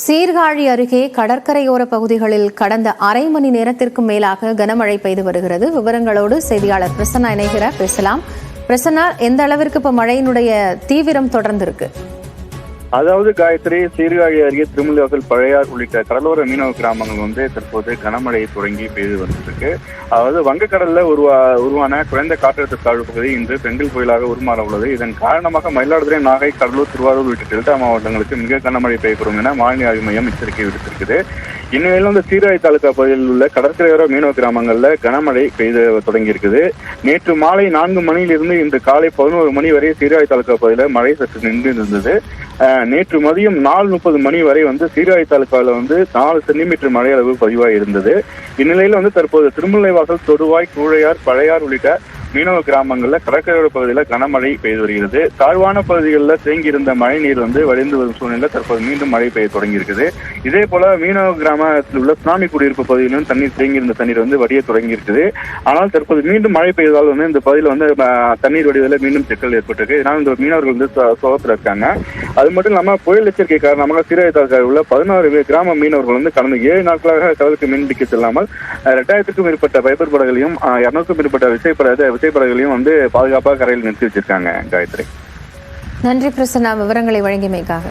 சீர்காழி அருகே கடற்கரையோர பகுதிகளில் கடந்த அரை மணி நேரத்திற்கும் மேலாக கனமழை பெய்து வருகிறது. விவரங்களோடு செய்தியாளர் பிரசன்னா இணைகிறார். பேசலாம். பிரசன்னா, எந்த அளவிற்கு இப்ப மழையினுடைய தீவிரம் தொடர்ந்து இருக்கு? அதாவது காயத்ரி, சீர்காழி அருகே திருமலைவாசல், பழையார் உள்ளிட்ட கடலோர மீனவ கிராமங்கள் தற்போது கனமழை தொடங்கி பெய்து வந்துருக்கு. அதாவது வங்கக்கடல்ல உருவான குறைந்த காற்றழுத்த தாழ்வு பகுதி இன்று பெங்கல் புயலாக உருமாற உள்ளது. இதன் காரணமாக மயிலாடுதுறை, நாகை, கடலூர், திருவாரூர் உள்ளிட்ட டெல்டா மாவட்டங்களுக்கு மிக கனமழை பெய்யக்கூடும் என வானிலை ஆய்வு மையம் எச்சரிக்கை விடுத்திருக்குது. இந்நிலையில் சீர்காழி தாலுகா பகுதியில் உள்ள கடற்கரையோர மீனவ கிராமங்கள்ல கனமழை பெய்து தொடங்கி இருக்குது. நேற்று மாலை 4 மணியிலிருந்து இன்று காலை 11 மணி வரை சீர்காழி தாலுகா பகுதியில் மழை சற்று நின்று இருந்தது. நேற்று மதியம் 4:30 மணி வரை சீர்காழி தாலுகாவில் 4 சென்டிமீட்டர் மழை அளவு பதிவாகி இருந்தது. இந்நிலையில் தற்போது திருமலைவாசல், தொடுவாய், கூழையார், பழையார் உள்ளிட்ட மீனவ கிராமங்களில் கடற்கரையோர பகுதியில் கனமழை பெய்து வருகிறது. தாழ்வான பகுதிகளில் தேங்கியிருந்த மழை நீர் வடிந்து வரும் சூழ்நிலையில் தற்போது மீண்டும் மழை பெய்ய தொடங்கி இருக்குது. இதே போல மீனவ கிராமத்தில் உள்ள சுனாமி குடியிருப்பு பகுதியிலும் தேங்கியிருந்த தண்ணீர் வடிய தொடங்கி இருக்குது. ஆனால் தற்போது மீண்டும் மழை பெய்ததால் இந்த பகுதியில் தண்ணீர் வடிவதில் மீண்டும் சிக்கல் ஏற்பட்டிருக்கு. இதனால் இந்த மீனவர்கள் சோகத்தில் இருக்காங்க. அது மட்டும் இல்லாமல் புயல் எச்சரிக்கை காரணமாக சீர்காழி தாலுகாவில் உள்ள 16 கிராம மீனவர்கள் கடந்த 7 நாட்களாக கடலுக்கு மீன்பிடிக்க செல்லாமல் 2000க்கும் மேற்பட்ட பைபர் படகுகளையும் 200க்கும் மேற்பட்ட விசைப்படகுகளையும் பாதுகாப்பாக கரையில் நிறுத்தி வச்சிருக்காங்க. காயத்ரி, நன்றி பிரசன்னா, விவரங்களை வழங்கியமைக்காக.